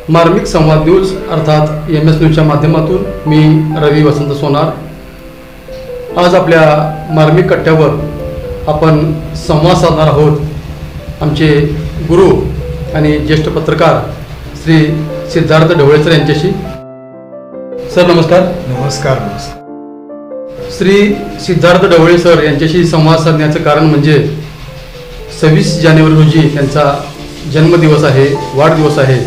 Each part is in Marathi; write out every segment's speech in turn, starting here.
मार्मिक संवाद न्यूज अर्थात MS न्यूजच्या माध्यमातून मी रवी वसंत सोनार आज आपल्या मार्मिक कट्ट्यावर आपण संवाद साधणार आहोत आमचे गुरु आणि ज्येष्ठ पत्रकार श्री सिद्धार्थ ढवळे सर यांच्याशी। सर नमस्कार। नमस्कार। श्री सिद्धार्थ ढवळे सर यांच्याशी संवाद साधण्याचं कारण म्हणजे 26 जानेवारी रोजी त्यांचा जन्मदिवस आहे, वाढदिवस आहे।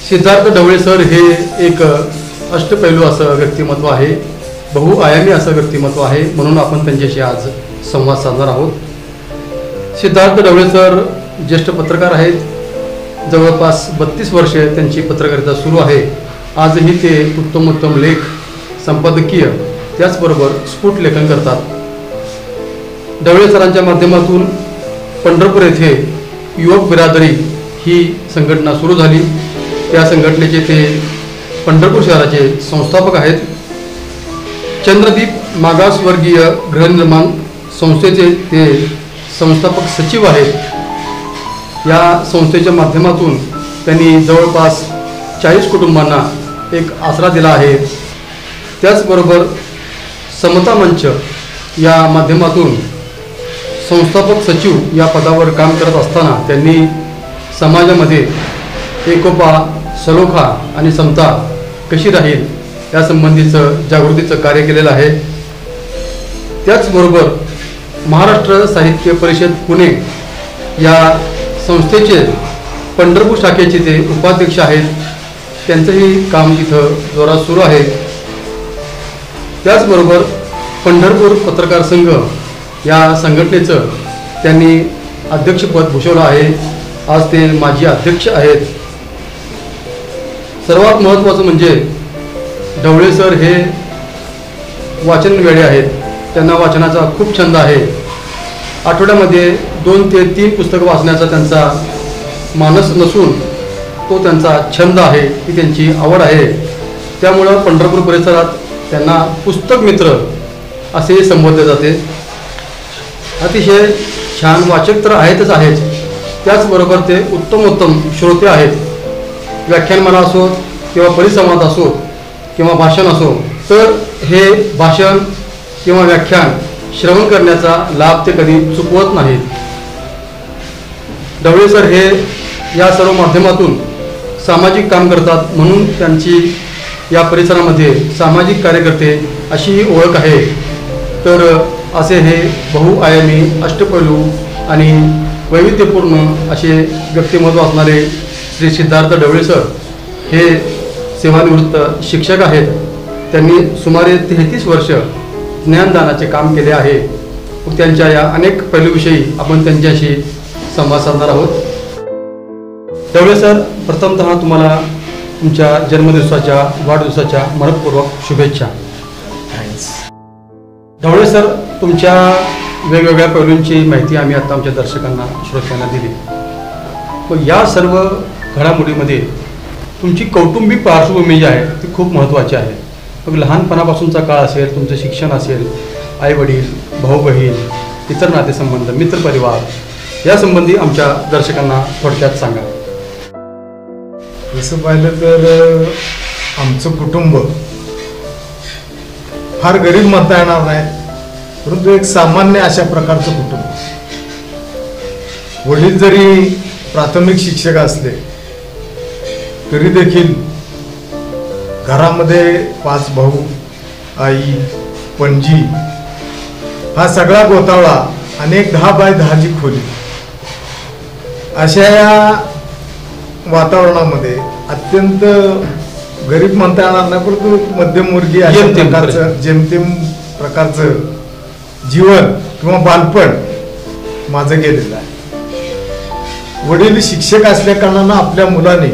सिद्धार्थ ढवळे सर हे एक अष्टपैलू असं व्यक्तिमत्व आहे, बहुआयामी असं व्यक्तिमत्व आहे, म्हणून आपण त्यांच्याशी आज संवाद साधणार आहोत। सिद्धार्थ ढवळे सर ज्येष्ठ पत्रकार आहेत, जवळपास 32 वर्षे त्यांची पत्रकारिता सुरू आहे। आजही ते उत्तम लेख, संपादकीय त्याचबरोबर स्फुट लेखन करतात। ढवळे सरांच्या माध्यमातून पंढरपूर येथे युवक बिरादरी ही संघटना सुरू झाली। त्या संघटनेचे ते पंढरपूर शहराचे संस्थापक आहेत। चंद्रदीप मागासवर्गीय गृहनिर्माण संस्थेचे ते संस्थापक सचिव आहेत। या संस्थेच्या माध्यमातून त्यांनी जवळपास 40 कुटुंबांना एक आसरा दिला आहे। त्याचबरोबर समता मंच या माध्यमातून संस्थापक सचिव या पदावर काम करत असताना त्यांनी समाजामध्ये एकोपा, सलोखा आणि समता कशी राहील या संबंधीचं जागृतीचं कार्य केलेलं आहे। त्याचबरोबर महाराष्ट्र साहित्य परिषद पुणे या संस्थेचे पंढरपूर शाखेचे ते उपाध्यक्ष आहेत। त्यांचंही काम तिथं जोरात सुरू आहे। त्याचबरोबर पंढरपूर पत्रकार संघ या संघटनेचं त्यांनी अध्यक्षपद भूषवलं आहे। आज ते माजी अध्यक्ष आहेत। सर्वात महत्त्वाचं म्हणजे ढवळे सर हे वाचन वेडे आहेत, त्यांना वाचनाचा खूप छंद आहे। आठवड्यामध्ये 2 ते 3 पुस्तकं वाचण्याचा त्यांचा मानस नसून तो त्यांचा छंद आहे, ती त्यांची आवड आहे। त्यामुळं पंढरपूर परिसरात त्यांना पुस्तक मित्र असे संबोधले जाते। अतिशय छान वाचक तर आहेतच आहेत, त्याचबरोबर ते उत्तम श्रोते आहेत। व्याख्यानमाला असो किंवा परिसंवाद असो किंवा भाषण असो, तर हे भाषण किंवा व्याख्यान श्रवण करण्याचा लाभ ते कधी चुकवत नाहीत। ढवळे सर हे या सर्व माध्यमातून सामाजिक काम करतात, म्हणून त्यांची या परिसरामध्ये सामाजिक कार्यकर्ते अशी ओळख आहे। तर असे हे बहुआयामी, अष्टपैलू आणि वैविध्यपूर्ण असे व्यक्तिमत्व असणारे श्री सिद्धार्थ ढवळे सर हे सेवानिवृत्त शिक्षक आहेत। त्यांनी सुमारे 33 वर्ष ज्ञानदानाचे काम केले आहे। त्यांच्या या अनेक पैलूविषयी आपण त्यांच्याशी संवाद साधणार आहोत। ढवळे सर, प्रथमतः तुम्हाला तुमच्या जन्मदिवसाच्या, वाढदिवसाच्या मनपूर्वक शुभेच्छा। थँक्स। ढवळे सर, तुमच्या वेगवेगळ्या पैलूंची माहिती आम्ही आता आमच्या दर्शकांना, श्रोत्यांना दिली। पण या सर्व घडामोडीमध्ये तुमची कौटुंबिक पार्श्वभूमी जी आहे ती खूप महत्त्वाची आहे। मग लहानपणापासूनचा काळ असेल, तुमचं शिक्षण असेल, आईवडील, भाऊ बहीण, इतर नातेसंबंध, मित्रपरिवार या संबंधी आमच्या दर्शकांना थोडक्यात सांगा। तसं पाहिलं तर आमचं कुटुंब फार गरीब म्हणता येणार नाही, परंतु एक सामान्य अशा प्रकारचं कुटुंब। वडील जरी प्राथमिक शिक्षक असले तरी देखील घरामध्ये 5 भाऊ, आई, पणजी हा सगळा गोतावळा आणि एक 10 बाय 10 ची खोली, अशा या वातावरणामध्ये अत्यंत गरीब म्हणता येणार नाही, परंतु मध्यमवर्गीय अशा प्रकारचं जेमतेम प्रकारचं जीवन किंवा बालपण माझं गेलेलं आहे। वडील शिक्षक असल्या कारणानं आपल्या मुलाने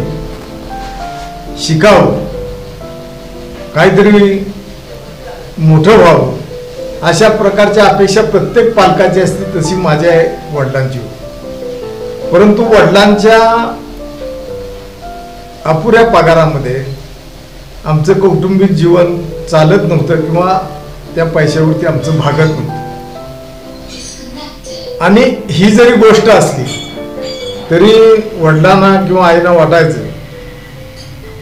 शिकावं, काहीतरी मोठं व्हावं अशा प्रकारच्या अपेक्षा प्रत्येक पालकाची असते, तशी माझ्या वडिलांची होती। परंतु वडिलांच्या अपुऱ्या पगारामध्ये आमचं कौटुंबिक जीवन चालत नव्हतं किंवा त्या पैशावरती आमचं भागत नव्हतं। आणि ही जरी गोष्ट असली तरी वडिलांना किंवा आईला वाटायचं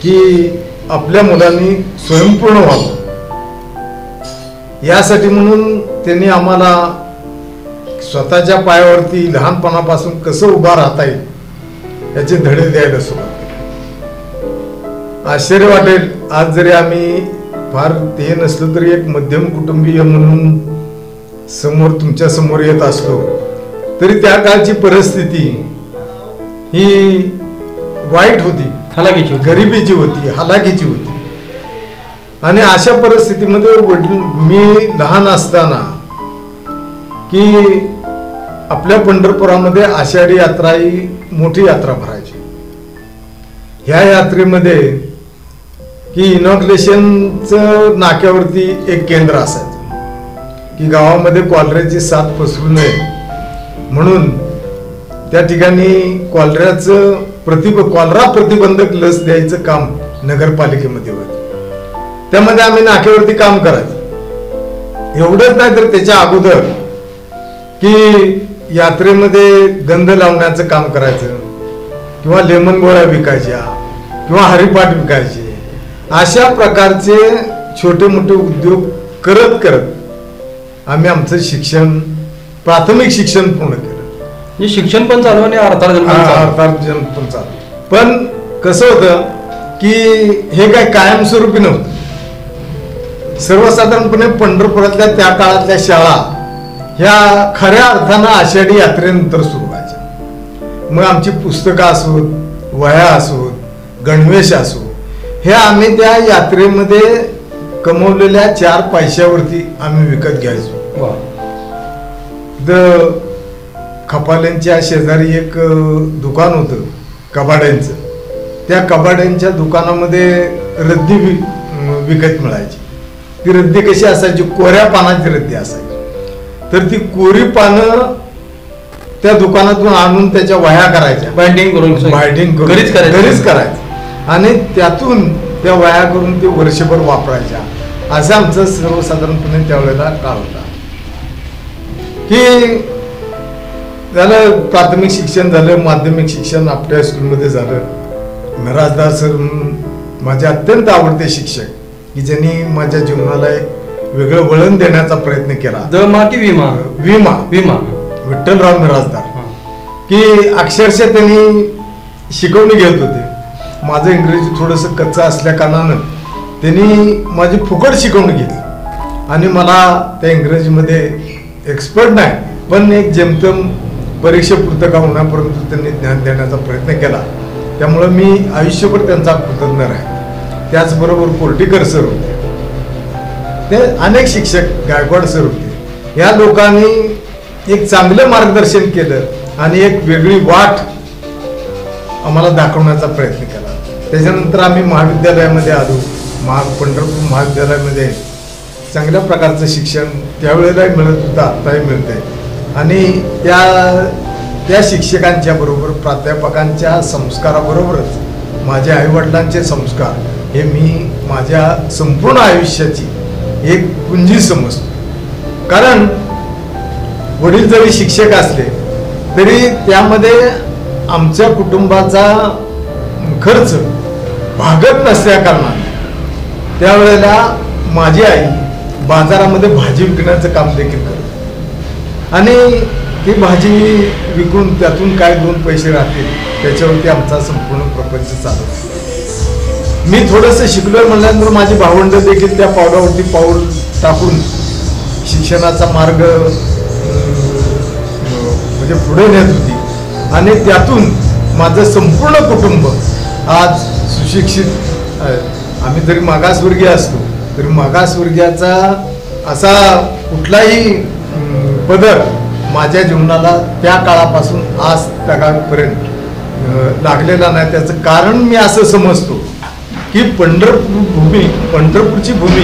की आपल्या मुलांनी स्वयंपूर्ण व्हावं, यासाठी म्हणून त्यांनी आम्हाला स्वतःच्या पायावरती लहानपणापासून कसं उभा राहता येईल याचे धडे द्यायला सुरुवात केली. आश्चर्य वाटेल, आज जरी आम्ही फार ते नसलं तरी एक मध्यम कुटुंबीय म्हणून समोर तुमच्या समोर येत असलो तरी त्या काळची परिस्थिती ही वाईट होती, हलाखीची होती. गरिबीची होती, हलाखीची होती. आणि अशा परिस्थितीमध्ये वडील, मी लहान असताना की आपल्या पंढरपुरामध्ये आषाढी यात्रा ही मोठी यात्रा भरायची. ह्या यात्रेमध्ये की इनॉग्रेशनचं नाक्यावरती एक केंद्र असायचं की गावामध्ये कॉलऱ्याची साथ पसरू नये म्हणून त्या ठिकाणी कॉलऱ्याचं कॉलरा प्रतिबंधक लस द्यायचं काम नगरपालिकेमध्ये होतं. त्यामध्ये आम्ही नाक्यावरती काम करायचं. एवढंच नाही तर त्याच्या अगोदर की यात्रेमध्ये गंध लावण्याचं काम करायचं किंवा लेमन गोळ्या विकायच्या किंवा हरिपाठ विकायचे. अशा प्रकारचे छोटे मोठे उद्योग करत करत आम्ही आमचं शिक्षण, प्राथमिक शिक्षण पूर्ण केलं. हे शिक्षण पण चालू आणि अर्थार्जन पण चालू. पण कसं होतं की हे काय कायमस्वरूपी नव्हतं. सर्वसाधारणपणे पंढरपुरातल्या त्या काळातल्या शाळा ह्या खऱ्या अर्थानं आषाढी यात्रेनंतर सुरू व्हायच्या. मग आमची पुस्तकं असोत, वह्या असोत, गणवेश असो, हे आम्ही त्या यात्रेमध्ये कमवलेल्या 4 पैशावरती आम्ही विकत घ्यायचो. खपाल्यांच्या शेजारी एक दुकान होतं कबाड्यांचं. त्या कबाड्यांच्या दुकानामध्ये रद्दी विकत मिळायची. ती रद्दी कशी असायची, कोऱ्या पानाची रद्दी असायची. तर ती कोरी पानं त्या दुकानातून आणून त्याच्या वह्या करायच्या, बाइंडिंग करून घरीच करायचं आणि त्यातून त्या वह्या करून ते वर्षभर वापरायच्या. असं आमचं सर्वसाधारणपणे त्यावेळेला काळ होता. की झालं प्राथमिक शिक्षण झालं, माध्यमिक शिक्षण आपल्या स्कूलमध्ये झालं. मिराजदार सर माझे अत्यंत आवडते शिक्षक की ज्यांनी माझ्या जीवनाला एक वेगळं वळण देण्याचा प्रयत्न केला. विमा विठ्ठलराव मिराजदार, की अक्षरशः त्यांनी शिकवणी घेत होते. माझं इंग्रजी थोडंसं कच्चं असल्या कारणानं त्यांनी माझी फुकट शिकवणी घेतली आणि मला त्या इंग्रजीमध्ये एक्सपर्ट नाही पण एक जेमतेम परीक्षेपुरतं होण्यापर्यंत त्यांनी ज्ञान देण्याचा प्रयत्न केला. त्यामुळं मी आयुष्यभर त्यांचा कृतज्ञ आहे. त्याचबरोबर कोर्टीकर सर होते, ते अनेक शिक्षक, गायकवाड सर होते. या लोकांनी एक चांगलं मार्गदर्शन केलं आणि एक वेगळी वाट आम्हाला दाखवण्याचा प्रयत्न केला. त्याच्यानंतर आम्ही महाविद्यालयामध्ये आलो. पंढरपूर महाविद्यालयामध्ये चांगल्या प्रकारचं शिक्षण त्यावेळेलाही मिळत होतं, आत्ताही मिळतंय. आणि त्या शिक्षकांच्या बरोबर, प्राध्यापकांच्या संस्काराबरोबरच माझे आईवडिलांचे संस्कार हे मी माझ्या संपूर्ण आयुष्याची एक पुंजी समजतो. कारण वडील जरी शिक्षक असले तरी त्यामध्ये आमच्या कुटुंबाचा खर्च भागत नसल्या कारणाने त्यावेळेला माझी आई बाजारामध्ये भाजी विकण्याचं काम देखील करते आणि ती भाजी विकून त्यातून काय 2 पैसे राहतील त्याच्यावरती आमचा संपूर्ण प्रपंच चालतो. मी थोडंसं शिकलोय म्हणल्यानंतर माझी भावंड देखील त्या पावलावरती पाऊल टाकून शिक्षणाचा मार्ग म्हणजे पुढे नेत होती आणि त्यातून माझं संपूर्ण कुटुंब आज सुशिक्षित आहे. आम्ही जरी मागासवर्गीय असलो तरी मागासवर्गीयाचा असा कुठलाही पदर माझ्या जीवनाला त्या काळापासून आज तगापर्यंत लागलेला नाही. त्याचं कारण मी असं समजतो की पंढरपूरची भूमी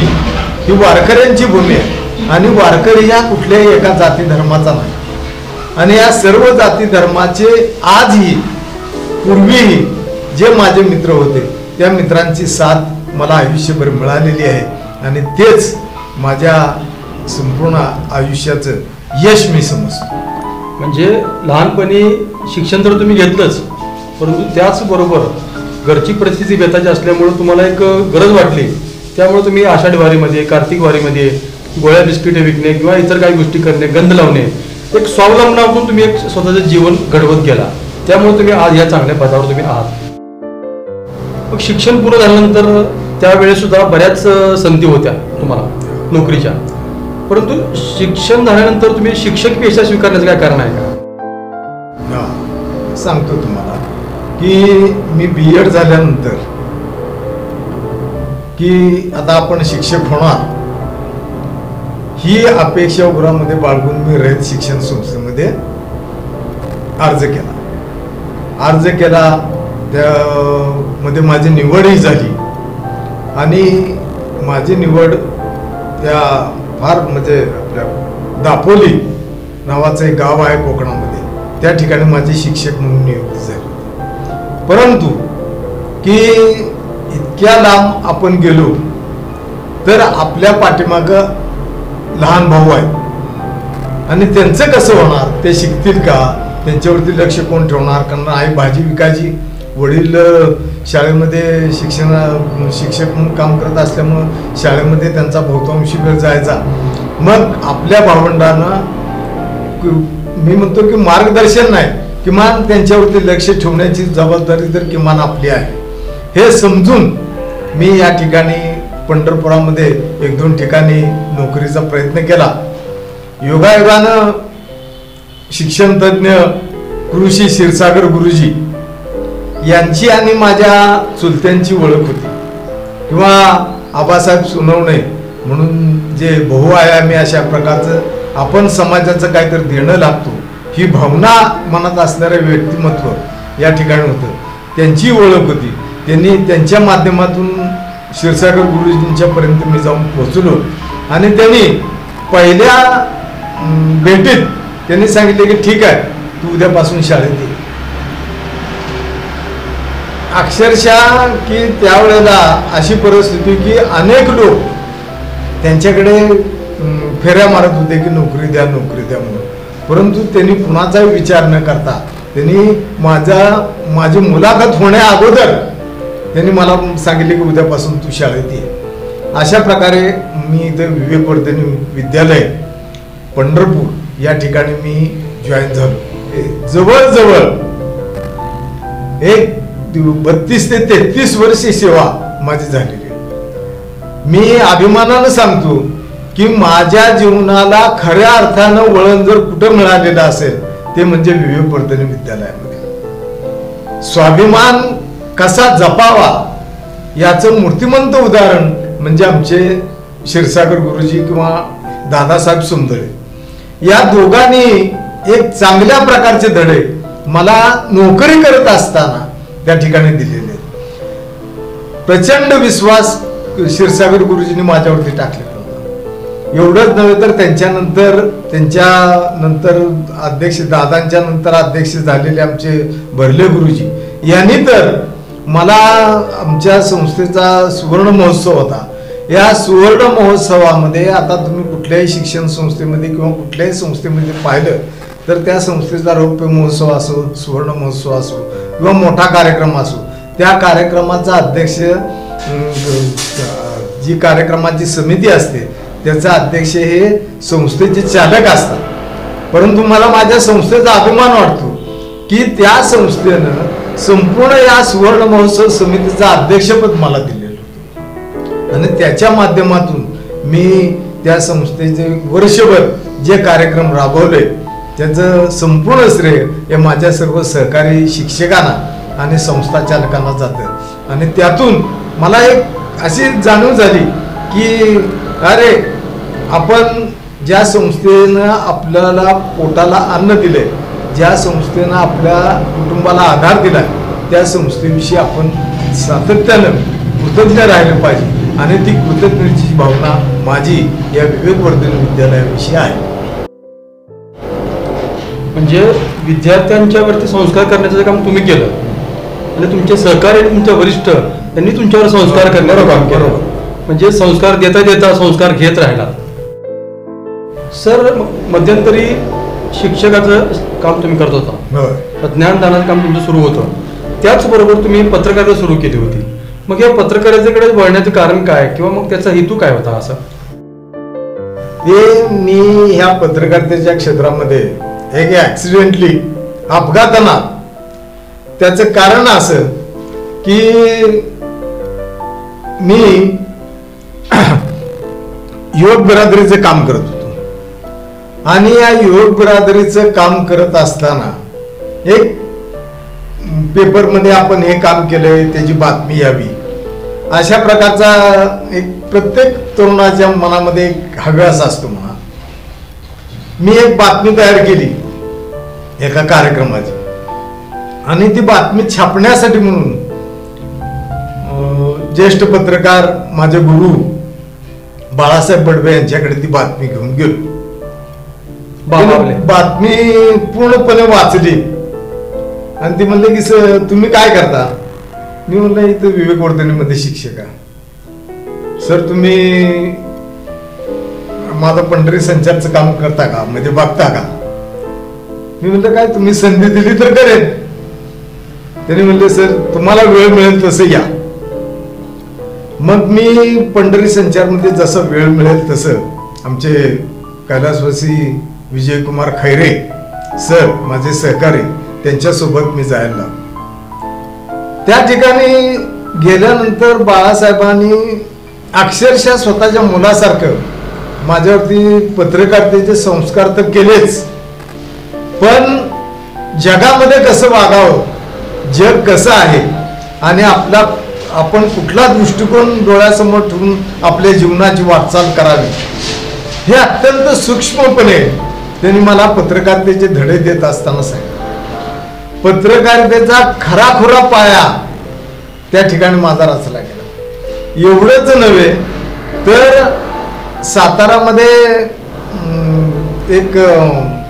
ही वारकऱ्यांची भूमी आहे आणि वारकरी या कुठल्याही एका जाती धर्माचा नाही. आणि या सर्व जाती धर्माचे आजही पूर्वीही जे माझे मित्र होते त्या मित्रांची साथ मला आयुष्यभर मिळालेली आहे आणि तेच माझ्या संपूर्ण आयुष्याचं यश मी समजतो. म्हणजे लहानपणी शिक्षण तर तुम्ही घेतलंच, परंतु त्याचबरोबर घरची परिस्थिती बेताची असल्यामुळे तुम्हाला एक गरज वाटली, त्यामुळे तुम्ही आषाढी वारीमध्ये, कार्तिक वारीमध्ये गोळ्या बिस्किटे विकणे किंवा इतर काही गोष्टी करणे, गंध लावणे, एक स्वावलंबनातून तुम्ही एक स्वतःचं जीवन घडवत गेला. त्यामुळे तुम्ही आज या चांगल्या पदावर तुम्ही आहात. मग शिक्षण पूर्ण झाल्यानंतर त्यावेळेस सुद्धा बऱ्याच संधी होत्या तुम्हाला नोकरीच्या, परंतु शिक्षण झाल्यानंतर तुम्ही शिक्षक पेशा स्वीकारण्याचं काय कारण आहे का? सांगतो तुम्हाला की मी BEd झाल्यानंतर की आता आपण शिक्षक होणार ही अपेक्षा उरामध्ये बाळगून मी रयत शिक्षण संस्थेमध्ये अर्ज केला. त्यामध्ये माझी निवडही झाली आणि माझी निवड त्या फार म्हणजे आपल्या दापोली नावाचं एक गाव आहे कोकणामध्ये, त्या ठिकाणी माझे शिक्षक म्हणून नियुक्ती झाली. परंतु की इतक्या लांब आपण गेलो तर आपल्या पाठीमागं लहान भाऊ आहे आणि त्यांचं कसं होणार, ते शिकतील का, त्यांच्यावरती लक्ष कोण ठेवणार, कारण आई भाजी विकायची, वडील शाळेमध्ये शिक्षक म्हणून काम करत असल्यामुळं शाळेमध्ये त्यांचा बहुतांशी वेळ जायचा. मग आपल्या भावंडांना मी म्हणतो की मार्गदर्शन नाही, किमान त्यांच्यावरती लक्ष ठेवण्याची जबाबदारी तर किमान आपली आहे. हे समजून मी या ठिकाणी पंढरपुरामध्ये 1-2 ठिकाणी नोकरीचा प्रयत्न केला. योगायोगानं शिक्षण तज्ज्ञ कृषी क्षीरसागर गुरुजी यांची आणि माझ्या चुलत्यांची ओळख होती, किंवा आबासाहेब सोनवणे म्हणून जे बहुआयामी अशा प्रकारचं आपण समाजाचं काहीतरी देणं लागतो ही भावना मनात असणारं व्यक्तिमत्व या ठिकाणी होतं. त्यांची ओळख होती. त्यांनी त्यांच्या माध्यमातून क्षीरसागर गुरुजींच्यापर्यंत मी जाऊन पोहोचलो आणि त्यांनी पहिल्या भेटीत त्यांनी सांगितले की ठीक आहे, तू उद्यापासून शाळेत ये. अक्षरशः की त्यावेळेला अशी परिस्थिती की अनेक लोक त्यांच्याकडे फेऱ्या मारत होते की नोकरी द्या म्हणून, परंतु त्यांनी कुणाचाही विचार न करता त्यांनी माझी मुलाखत होण्या अगोदर त्यांनी मला सांगितले की उद्यापासून तू शाळेत ये. अशा प्रकारे मी इथं विवेकवर्धिनी विद्यालय पंढरपूर या ठिकाणी मी जॉईन झालो. जवळजवळ एक 32 ते 33 वर्षे सेवा माझी झालेली आहे. मी अभिमानानं सांगतो की माझ्या जीवनाला खऱ्या अर्थानं वळण जर कुठं मिळालेलं असेल ते म्हणजे विवेकवर्धिनी विद्यालयामध्ये. स्वाभिमान कसा जपावा याचं मूर्तिमंत उदाहरण म्हणजे आमचे क्षीरसागर गुरुजी किंवा दादासाहेब सुंदरे या दोघांनी एक चांगल्या प्रकारचे धडे मला नोकरी करत असताना त्या ठिकाणी दिलेले. प्रचंड विश्वास क्षीरसागर गुरुजींनी माझ्यावरती टाकलेला होता. एवढंच नव्हे तर त्यांच्यानंतर अध्यक्ष दादांच्या नंतर अध्यक्ष झालेले आमचे भरले गुरुजी यांनी तर मला आमच्या संस्थेचा सुवर्ण महोत्सव होता. या सुवर्ण महोत्सवामध्ये आता तुम्ही कुठल्याही शिक्षण संस्थेमध्ये किंवा कुठल्याही संस्थेमध्ये पाहिलं तर त्या संस्थेचा रौप्य महोत्सव असो, सुवर्ण महोत्सव असो किंवा मोठा कार्यक्रम असो, त्या कार्यक्रमाचा अध्यक्ष जी कार्यक्रमाची समिती असते त्याचा अध्यक्ष हे संस्थेचे चालक असतात. परंतु मला माझ्या संस्थेचा अभिमान वाटतो की त्या संस्थेनं संपूर्ण या सुवर्ण महोत्सव समितीचं अध्यक्षपद मला दिलेलं होतं आणि त्याच्या माध्यमातून मी त्या संस्थेचे वर्षभर जे कार्यक्रम राबवले त्याचं संपूर्ण श्रेय हे माझ्या सर्व सहकारी शिक्षकांना आणि संस्था चालकांना जातं. आणि त्यातून मला एक अशी जाणीव झाली की अरे आपण ज्या संस्थेनं आपल्याला पोटाला अन्न दिलंय, ज्या संस्थेनं आपल्या कुटुंबाला आधार दिलाय त्या संस्थेविषयी आपण सातत्यानं कृतज्ञ राहिलं पाहिजे आणि ती कृतज्ञतेची भावना माझी या विवेकवर्धिनी विद्यालयाविषयी आहे. म्हणजे विद्यार्थ्यांच्यावरती संस्कार करण्याचं काम तुम्ही केलं आणि तुमचे सहकारी आणि तुमच्या वरिष्ठ त्यांनी तुमच्यावर संस्कार करण्याचं काम केलं. म्हणजे संस्कार देता देता संस्कार घेत राहिला. सर, मध्यंतरी शिक्षकाचं काम तुम्ही करत होता, ज्ञानदानाचं काम तुमचं सुरू होतं. त्याचबरोबर तुम्ही पत्रकारिता सुरू केली होती. मग या पत्रकारितेकडे वळण्याचं कारण काय किंवा मग त्याचा हेतू काय होता असा? ते मी ह्या पत्रकारितेच्या क्षेत्रामध्ये एक ऍक्सिडेंटली अपघातानं, त्याचं कारण असं की मी युवक बिरादरीचं काम करत होतो आणि या युवक बिरादरीचं काम करत असताना एक पेपरमध्ये आपण हे काम केलंय त्याची बातमी यावी, अशा प्रकारचा एक प्रत्येक तरुणाच्या मनामध्ये एक हव्यास असतो म्हणा. मी एक बातमी तयार केली एका कार्यक्रमाची आणि ती बातमी छापण्यासाठी म्हणून ज्येष्ठ पत्रकार माझे गुरु बाळासाहेब बडवे यांच्याकडे ती बातमी घेऊन गेलो. बातमी पूर्णपणे वाचली आणि ती म्हणले की सर तुम्ही काय करता? मी म्हणलं इथं विवेकवर्धिनीमध्ये शिक्षक आहे. सर तुम्ही माझं पंढरी संचारचं काम करता का, म्हणजे बघता का? मी म्हणलं काय तुम्ही संधी दिली तर करेन. त्यांनी म्हणले सर तुम्हाला वेळ मिळेल तसं या. मग मी पंढरी संचारमध्ये जसं वेळ मिळेल तसं आमचे कैलासवासी विजयकुमार खैरे सर माझे सहकारी त्यांच्यासोबत मी जायला लागलो. त्या ठिकाणी गेल्यानंतर बाळासाहेबांनी अक्षरशः स्वतःच्या मुलासारखं माझ्यावरती पत्रकारितेचे संस्कार तर केलेच, पण जगामध्ये कसं वागावं, जग कसं आहे आणि आपण कुठला दृष्टिकोन डोळ्यासमोर ठेवून आपल्या जीवनाची वाटचाल करावी हे अत्यंत सूक्ष्मपणे त्यांनी मला पत्रकारितेचे धडे देत असताना सांगितलं. पत्रकारितेचा खराखुरा पाया त्या ठिकाणी माझा रचला गेला. एवढंच नव्हे तर सातारामध्ये एक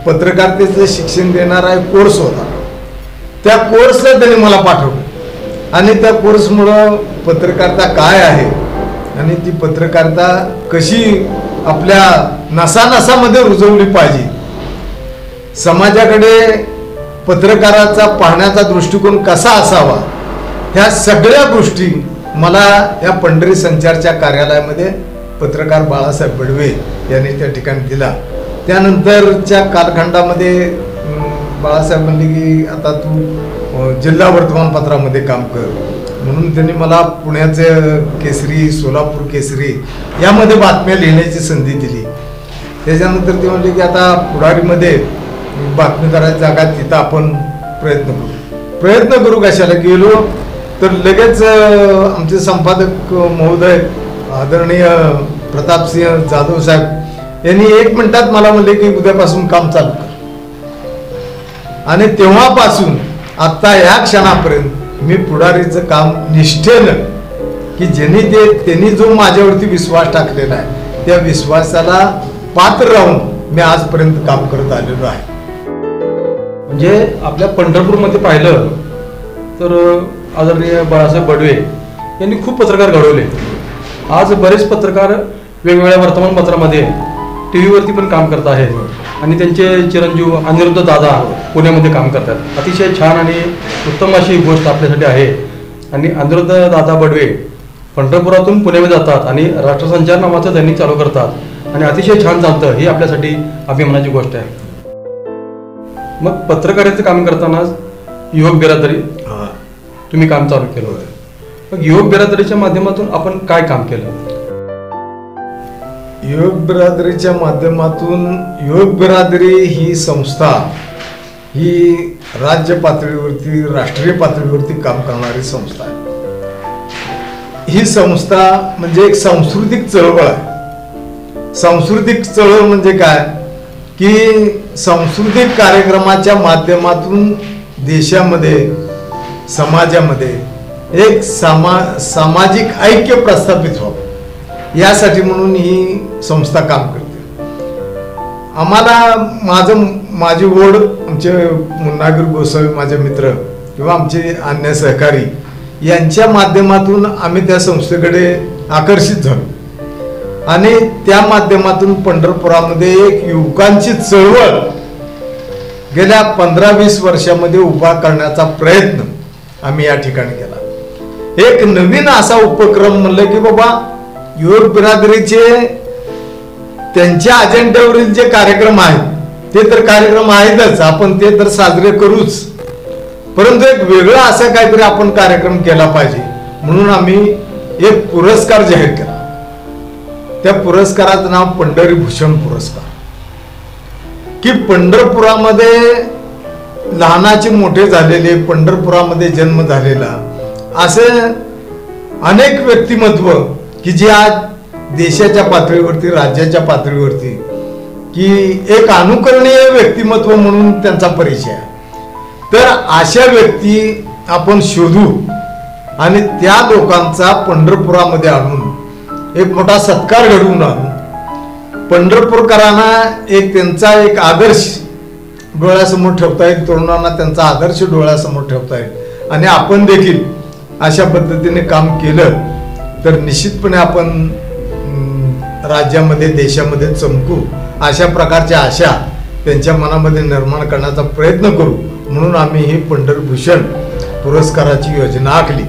पत्रकारितेचं शिक्षण देणारा एक कोर्स होता. त्या कोर्सला त्यांनी मला पाठवलं आणि त्या कोर्समुळं पत्रकारिता काय आहे आणि ती पत्रकारिता कशी आपल्या नसानसामध्ये रुजवली पाहिजे, समाजाकडे पत्रकाराचा पाहण्याचा दृष्टिकोन कसा असावा, ह्या सगळ्या गोष्टी मला या पंढरी संचारच्या कार्यालयामध्ये पत्रकार बाळासाहेब बडवे यांनी त्या ठिकाणी दिला. त्यानंतरच्या कालखंडामध्ये बाळासाहेब म्हणले की आता तू जिल्हा वर्तमानपत्रामध्ये काम कर, म्हणून त्यांनी मला पुण्याचं केसरी, सोलापूर केसरी यामध्ये बातम्या लिहिण्याची संधी दिली. त्याच्यानंतर ते म्हणले की आता पुढारीमध्ये बातमी करायची जागा तिथं आपण प्रयत्न करू. कशाला गेलो तर लगेच आमचे संपादक महोदय आदरणीय प्रतापसिंह जाधव साहेब यांनी 1 मिनिटात मला म्हणले की उद्यापासून काम चालू कर. आणि तेव्हापासून आता या क्षणापर्यंत मी पुढारीचं काम निष्ठेनं की त्यांनी जो माझ्यावरती विश्वास टाकलेला आहे त्या विश्वासाला पात्र राहून मी आजपर्यंत काम करत आलेलो आहे. म्हणजे आपल्या पंढरपूरमध्ये पाहिलं तर आदरणीय बाळासाहेब बडवे यांनी खूप पत्रकार घडवले. आज बरेच पत्रकार वेगवेगळ्या वर्तमानपत्रामध्ये TV वरती पण काम करत आहेत आणि त्यांचे चिरंजीव अनिरुद्ध दादा पुण्यामध्ये काम करतात. अतिशय छान आणि उत्तम अशी गोष्ट आपल्यासाठी आहे. आणि अनिरुद्ध दादा बडवे पंढरपुरातून पुण्यामध्ये जातात आणि राष्ट्रसंचार नावाचं दैनिक चालू करतात आणि अतिशय छान चालतं, ही आपल्यासाठी अभिमानाची गोष्ट आहे. मग पत्रकारितेचं काम करताना युवक बिरादरी तुम्ही काम चालू केलं होतं. मग युवक बिरादरीच्या माध्यमातून आपण काय काम केलं? युवक बिरादरीच्या माध्यमातून युवक बिरादरी ही संस्था ही राज्य पातळीवरती, राष्ट्रीय पातळीवरती काम करणारी संस्था आहे. ही संस्था म्हणजे एक सांस्कृतिक चळवळ आहे. सांस्कृतिक चळवळ म्हणजे काय की सांस्कृतिक कार्यक्रमाच्या माध्यमातून देशामध्ये, समाजामध्ये एक सामाजिक ऐक्य प्रस्थापित व्हावं यासाठी म्हणून ही संस्था काम करते. आम्हाला माझी ओढ आमचे मुन्नागिर गोसावी माझे मित्र किंवा आमचे अन्य सहकारी यांच्या माध्यमातून आम्ही त्या संस्थेकडे आकर्षित झालो आणि त्या माध्यमातून पंढरपुरामध्ये एक युवकांची चळवळ गेल्या 15-20 वर्षामध्ये उभा करण्याचा प्रयत्न आम्ही या ठिकाणी केला। एक नवीन असा उपक्रम म्हणलं की बाबा युवक बिरादरीचे त्यांच्या अजेंड्यावरील जे कार्यक्रम आहेत ते तर कार्यक्रम आहेतच, आपण ते तर साजरे करूच, परंतु एक वेगळा असा काहीतरी आपण कार्यक्रम केला पाहिजे म्हणून आम्ही एक पुरस्कार जाहीर केला। त्या पुरस्काराचं नाव पंढरीभूषण पुरस्कार, की पंढरपुरामध्ये लहानाचे मोठे झालेले, पंढरपुरामध्ये जन्म झालेला असे अनेक व्यक्तिमत्व की जे आज देशाच्या पातळीवरती, राज्याच्या पातळीवरती की एक अनुकरणीय व्यक्तिमत्व म्हणून त्यांचा परिचय आहे। तर अशा व्यक्ती आपण शोधू आणि त्या लोकांचा पंढरपुरामध्ये आणून एक मोठा सत्कार घडवून आणू। पंढरपूरकरांना एक त्यांचा एक आदर्श डोळ्यासमोर ठेवता येईल, तरुणांना त्यांचा आदर्श डोळ्यासमोर ठेवता येईल आणि आपण देखील अशा पद्धतीने काम केलं तर निश्चितपणे आपण राज्यामध्ये, देशामध्ये चमकू, अशा प्रकारच्या आशा त्यांच्या मनामध्ये निर्माण करण्याचा प्रयत्न करू म्हणून आम्ही ही पंढरभूषण पुरस्काराची योजना आखली।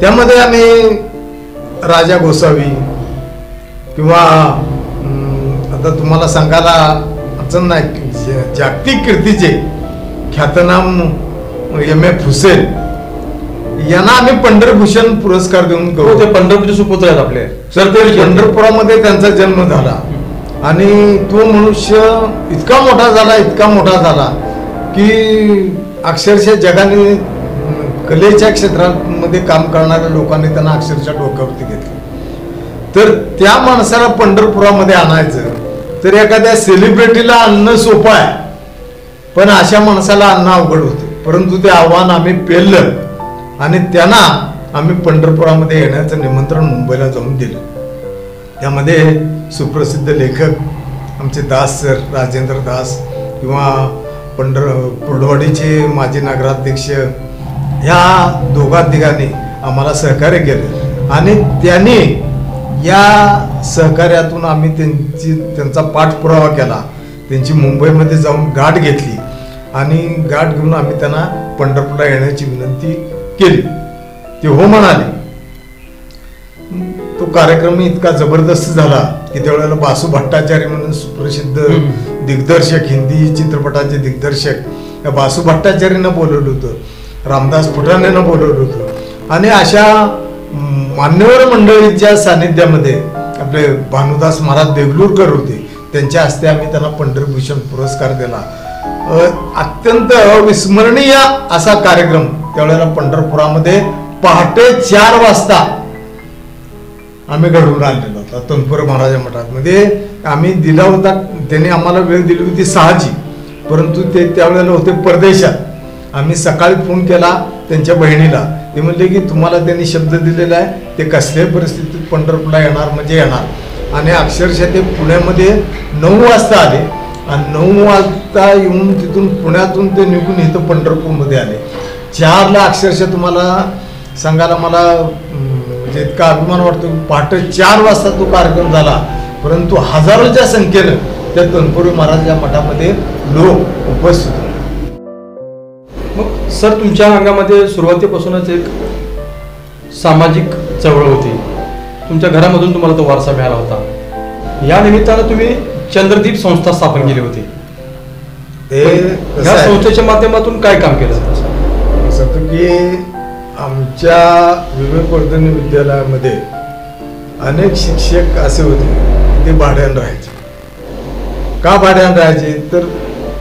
त्यामध्ये आम्ही राजा गोसावी किंवा आता तुम्हाला सांगायला अडचण नाही, जागतिक कीर्तीचे ख्यातनाम M.F. हुसेन यांना आम्ही पंढरभूषण पुरस्कार देऊन करू। ते पंढरपूरचे सुपुत्र आहेत आपले सर, ते पंढरपुरामध्ये त्यांचा जन्म झाला आणि तो मनुष्य इतका मोठा झाला की अक्षरशः जगाने कलेच्या क्षेत्रामध्ये काम करणाऱ्या लोकांनी त्यांना अक्षरशः डोक्यावरती घेतलं। तर त्या माणसाला पंढरपुरामध्ये आणायचं तर एखाद्या सेलिब्रिटीला आणणं सोपं आहे, पण अशा माणसाला आणणं अवघड होते, परंतु ते आव्हान आम्ही पेललं आणि त्यांना आम्ही पंढरपुरामध्ये येण्याचं निमंत्रण मुंबईला जाऊन दिलं। त्यामध्ये सुप्रसिद्ध लेखक आमचे दास सर, राजेंद्र दास किंवा कुर्डवाडीचे माजी नगराध्यक्ष ह्या दोघांनी आम्हाला सहकार्य केलं आणि त्यांनी या सहकार्यातून आम्ही त्यांचा पाठपुरावा केला, त्यांची मुंबईमध्ये जाऊन गाठ घेतली आणि गाठ घेऊन आम्ही त्यांना पंढरपूरला येण्याची विनंती केली। ते हो म्हणाले। तो कार्यक्रम इतका जबरदस्त झाला की त्यावेळेला बासू भट्टाचार्य म्हणून सुप्रसिद्ध दिग्दर्शक, हिंदी चित्रपटाचे दिग्दर्शक, या बासू भट्टाचार्यांना बोलवलं होतं, रामदास फुटाणेनं बोलवलं होतं आणि अशा मान्यवर मंडळीच्या सानिध्यामध्ये आपले भानुदास महाराज देगलूरकर होते, त्यांच्या हस्ते आम्ही त्यांना पंढरभूषण पुरस्कार दिला। अत्यंत अविस्मरणीय असा कार्यक्रम त्यावेळेला पंढरपुरामध्ये पहाटे 4 वाजता आम्ही घडवून आणलेला होता तनपुर महाराजा मठामध्ये आम्ही दिला होता। त्यांनी आम्हाला वेळ दिली होती 6ची, परंतु ते त्यावेळेला होते परदेशात। आम्ही सकाळी फोन केला त्यांच्या बहिणीला, ते म्हणले की तुम्हाला त्यांनी शब्द दिलेला आहे, ते कसल्याही परिस्थितीत पंढरपूरला येणार म्हणजे येणार। आणि अक्षरशः ते पुण्यामध्ये 9 वाजता आले आणि 9 वाजता येऊन तिथून पुण्यातून ते निघून इथं पंढरपूरमध्ये आले। 4ला अक्षरशः तुम्हाला सांगायला मला म्हणजे इतका अभिमान वाटतो, पहाटे 4 वाजता तो कार्यक्रम झाला, परंतु हजारोच्या संख्येनं त्या तनपुरी महाराजांच्या मठामध्ये लोक उपस्थित होते। मग सर, तुमच्या अंगामध्ये सुरुवातीपासूनच एक सामाजिक चळवळ होती, तुमच्या घरामधून तुम्हाला तो वारसा मिळाला होता। या निमित्तानं तुम्ही चंद्रदीप संस्था स्थापन केली होती। या संस्थेच्या माध्यमातून काय काम केलं असं की आमच्या विवेकवर्धनी विद्यालयामध्ये अनेक शिक्षक असे होते ते भाड्यानं राहायचे। का भाड्यानं राहायचे तर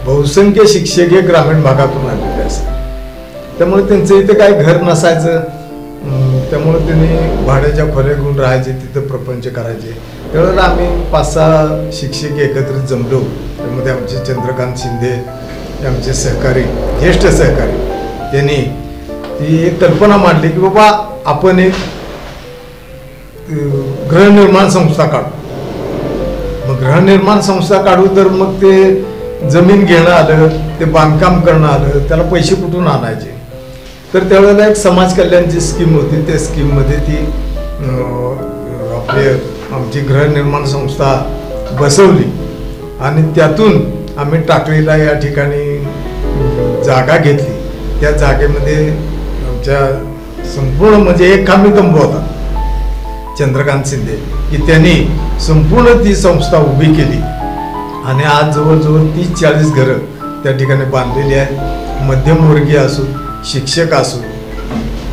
बहुसंख्य शिक्षक हे ग्रामीण भागातून आलेले असतात, त्यामुळे त्यांचं इथे काही घर नसायचं, त्यामुळे त्यांनी भाड्याच्या खोल्या घेऊन राहायचे, तिथं प्रपंच करायचे। त्यावेळेला आम्ही 5-6 शिक्षक एकत्रित जमलो, त्यामध्ये आमचे चंद्रकांत शिंदे आमचे सहकारी, ज्येष्ठ सहकारी, त्यांनी ती एक कल्पना मांडली की बाबा आपण एक गृहनिर्माण संस्था काढू। मग गृहनिर्माण संस्था काढू तर मग ते जमीन घेणं आलं, ते बांधकाम करणं आलं, त्याला पैसे कुठून आणायचे। तर त्यावेळेला एक समाज कल्याणची स्कीम होती, त्या स्कीममध्ये ती आपले आमची गृहनिर्माण संस्था बसवली आणि त्यातून आम्ही टाकळीला या ठिकाणी जागा घेतली त्या जागेमध्ये आमच्या संपूर्ण म्हणजे एक कामी तंबू होता चंद्रकांत शिंदे की त्यांनी संपूर्ण ती संस्था उभी केली आणि आज जवळजवळ 30-40 घरं त्या ठिकाणी बांधलेली आहेत. मध्यमवर्गीय असो, शिक्षक असो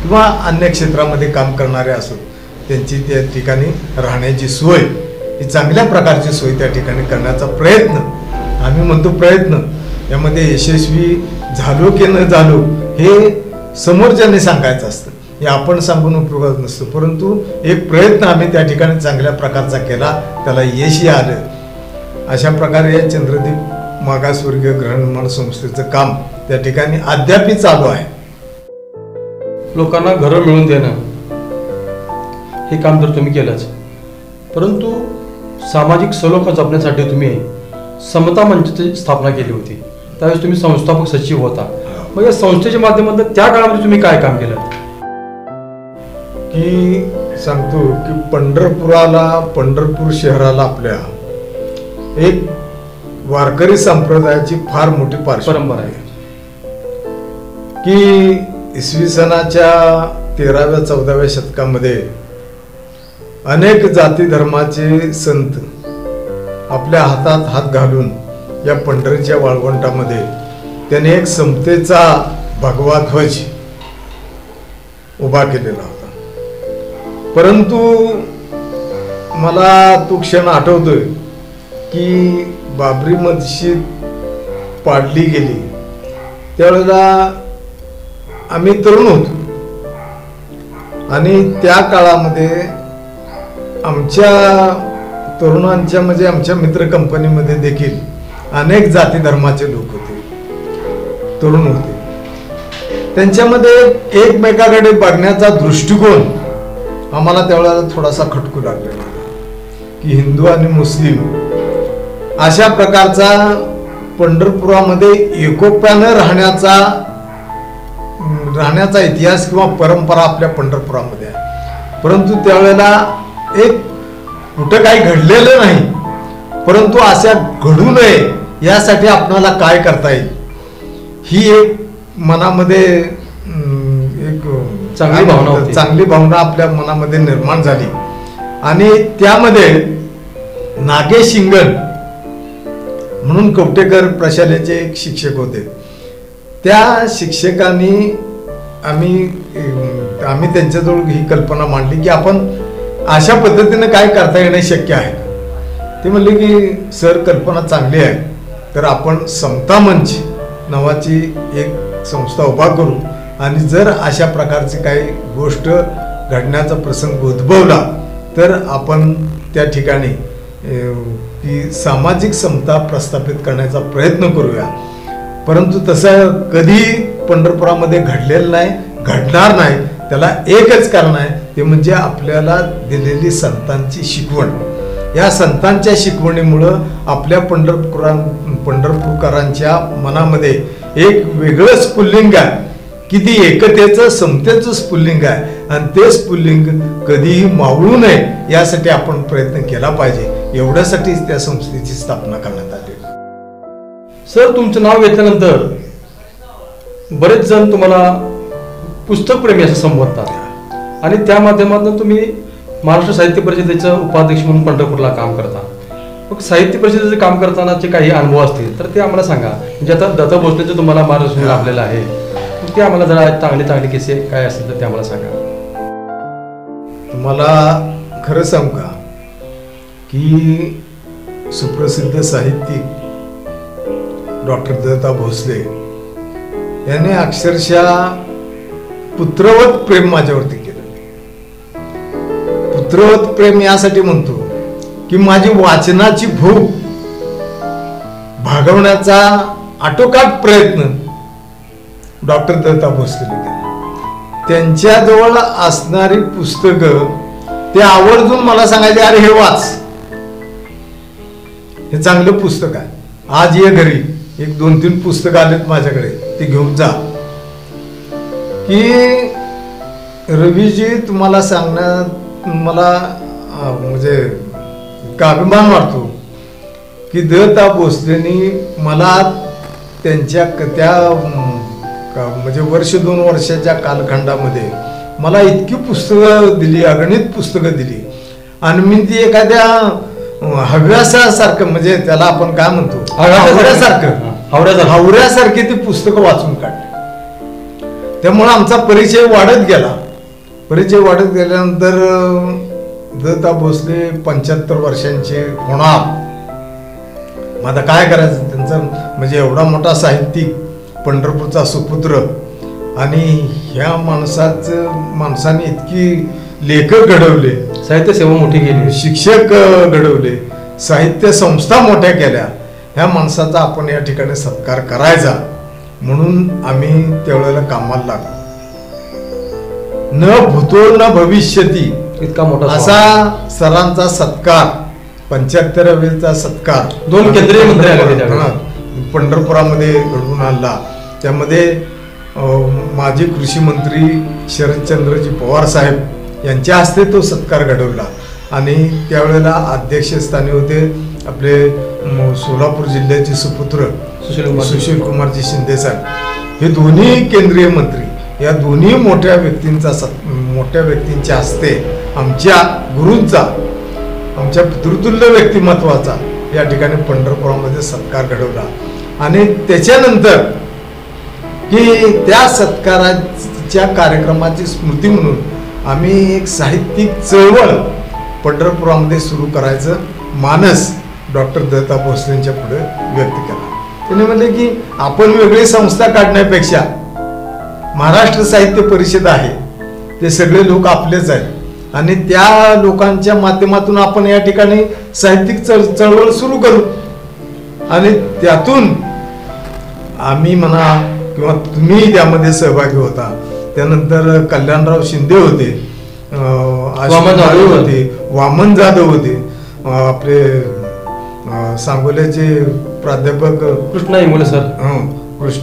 किंवा अन्य क्षेत्रामध्ये काम करणारे असो, त्यांची त्या ठिकाणी राहण्याची सोय ही चांगल्या प्रकारची सोय त्या ठिकाणी करण्याचा प्रयत्न, आम्ही म्हणतो प्रयत्न, यामध्ये यशस्वी झालो की न झालो हे समोरच्याने सांगायचं असतं, हे आपण सांगून उपयोगात नसतो. परंतु एक प्रयत्न आम्ही त्या ठिकाणी चांगल्या प्रकारचा केला, त्याला यशही आलं. अशा प्रकारे या चंद्रदीप मागासवर्गीय गृहनिर्माण संस्थेचं काम त्या ठिकाणी अद्यापही चालू आहे. लोकांना घरं मिळवून देणं हे काम तर तुम्ही केलंच, परंतु सामाजिक सलोखा जपण्यासाठी तुम्ही समता मंचची स्थापना केली होती. त्यावेळेस तुम्ही संस्थापक सचिव होता. मग या संस्थेच्या माध्यमातून त्या काळामध्ये तुम्ही काय काम केलं? की सांगतो की पंढरपूर शहराला आपल्या एक वारकरी संप्रदायाची फार मोठी परंपरा आहे की इसवी सनाच्या 13व्या-14व्या शतकामध्ये अनेक जाती धर्माचे संत आपल्या हातात हात घालून या पंढरीच्या वाळवंटामध्ये त्याने एक समतेचा भगवा ध्वज उभा केलेला होता. परंतु मला तो क्षण आठवतोय की बाबरी मस्जिद पाडली गेली त्यावेळेला आम्ही तरुण होतो आणि त्या काळामध्ये आमच्या तरुणांच्या म्हणजे आमच्या मित्र कंपनीमध्ये देखील अनेक जाती धर्माचे लोक होते, तरुण होते. त्यांच्यामध्ये एकमेकाकडे बघण्याचा दृष्टिकोन आम्हाला त्यावेळेला थोडासा खटकू लागलेला की हिंदू आणि मुस्लिम अशा प्रकारचा पंढरपुरामध्ये एकोप्यानं राहण्याचा इतिहास किंवा परंपरा आपल्या पंढरपुरामध्ये आहे. परंतु त्यावेळेला एक कुठं काही घडलेलं नाही, परंतु अशा घडू नये यासाठी आपणाला काय करता येईल ही एक मनामध्ये एक चांगली भावना आपल्या मनामध्ये निर्माण झाली. आणि त्यामध्ये नागेश शिंगण म्हणून कवटेकर प्रशालेचे एक शिक्षक होते. त्या शिक्षकांनी आम्ही त्यांच्याजवळ ही कल्पना मांडली की आपण अशा पद्धतीने काय करता येणे शक्य आहे. ते म्हणले की सर कल्पना चांगली आहे, तर आपण समता मंच नावाची एक संस्था उभा करू आणि जर अशा प्रकारची काही गोष्ट घडण्याचा प्रसंग उद्भवला तर आपण त्या ठिकाणी की सामाजिक समता प्रस्थापित करण्याचा प्रयत्न करूया. परंतु तसं कधी पंढरपुरामध्ये घडलेलं नाही, घडणार नाही. त्याला एकच कारण आहे, ते म्हणजे आपल्याला दिलेली संतांची शिकवण. या संतांच्या शिकवणीमुळं आपल्या पंढरपूरकरांच्या मनामध्ये एक वेगळं स्फुल्लिंग आहे की ती एकतेचं समतेचं स्फुल्लिंग आहे आणि ते स्फुल्लिंग कधीही मावळू नये यासाठी आपण प्रयत्न केला पाहिजे. एवढ्यासाठी त्या संस्थेची स्थापना करण्यात आली. सर तुमचं नाव घेतल्यानंतर बरेच जण तुम्हाला पुस्तकप्रेमी असं संबोधतात आणि त्या माध्यमातून तुम्ही महाराष्ट्र साहित्य परिषदेचं उपाध्यक्ष म्हणून पंढरपूरला काम करता. मग साहित्य परिषदेचं काम करतानाचे काही अनुभव असतील तर ते आम्हाला सांगा. म्हणजे आता दत्ता भोसलेचं तुम्हाला मार्गदर्शन लाभलेलं आहे, ते आम्हाला जरा चांगले किस्से काय असतील तर ते आम्हाला सांगा. तुम्हाला खरं सांगू का की सुप्रसिद्ध साहित्यिक डॉक्टर दत्ता भोसले याने अक्षरशः पुत्रवत प्रेम माझ्यावरती केलं. पुत्रवत प्रेम यासाठी म्हणतो की माझी वाचनाची भूक भागवण्याचा आटोकाट प्रयत्न डॉक्टर दत्ता भोसलेने केला. त्यांच्याजवळ असणारी पुस्तकं ते आवर्जून मला सांगायचे, अरे हे वाच, हे चांगलं पुस्तक आहे, आज ये घरी, एक 2-3 पुस्तकं आलेत माझ्याकडे, ते घेऊन जा. की रवीजी तुम्हाला सांगण्यात मला म्हणजे अभिमान वाटतो की दत्ता भोसलेंनी मला त्यांच्या त्या म्हणजे वर्ष 2 वर्षाच्या कालखंडामध्ये मला इतकी पुस्तकं दिली, अगणित पुस्तकं दिली आणि मी ती एखाद्या हव्यासासारखं म्हणजे त्याला आपण काय म्हणतो हावऱ्यासारखी ती पुस्तकं वाचून काढली. त्यामुळे आमचा परिचय वाढत गेला. परिचय वाढत गेल्यानंतर दत्ता भोसले 75 वर्षांचे होणार. मग आता काय करायचं त्यांचं, म्हणजे एवढा मोठा साहित्यिक, पंढरपूरचा सुपुत्र, आणि ह्या माणसाने इतकी लेखक घडवले, साहित्य सेवा मोठी केली, शिक्षक घडवले, साहित्य संस्था मोठ्या केल्या. ह्या माणसाचा आपण या ठिकाणी सत्कार करायचा म्हणून आम्ही त्यावेळेला कामाला लागलो. न भूतो न भविष्यती इतका मोठा असा सरांचा सत्कार, 75वेचा सत्कार 2 केंद्रीय मंत्री आले पंढरपुरामध्ये घडवून आणला. त्यामध्ये माजी कृषी मंत्री शरदचंद्रजी पवार साहेब यांच्या हस्ते तो सत्कार घडवला. आणि त्यावेळेला अध्यक्षस्थानी होते आपले सोलापूर जिल्ह्याचे सुपुत्र सुशील कुमारजी शिंदे साहेब. हे दोन्ही केंद्रीय मंत्री, या दोन्ही मोठ्या व्यक्तींच्या हस्ते आमच्या गुरूंचा, आमच्या पितृतुल्य व्यक्तिमत्वाचा या ठिकाणी पंढरपुरामध्ये सत्कार घडवला. आणि त्याच्यानंतर की त्या सत्काराच्या कार्यक्रमाची स्मृती म्हणून आम्ही एक साहित्यिक चळवळ पंढरपुरामध्ये सुरू करायचं मानस डॉक्टर दत्ता भोसलेंच्या पुढे व्यक्त केला. त्याने म्हणले की आपण वेगळी संस्था काढण्यापेक्षा महाराष्ट्र साहित्य परिषद आहे, ते सगळे लोक आपलेच आहेत आणि त्या लोकांच्या माध्यमातून आपण या ठिकाणी साहित्यिक चळवळ सुरू करू. आणि त्यातून आम्ही म्हणा किंवा तुम्ही त्यामध्ये सहभागी होता. त्यानंतर कल्याणराव शिंदे होते, वामन जाधव होते, आपले सांगोल्याचे प्राध्यापक कृष्णा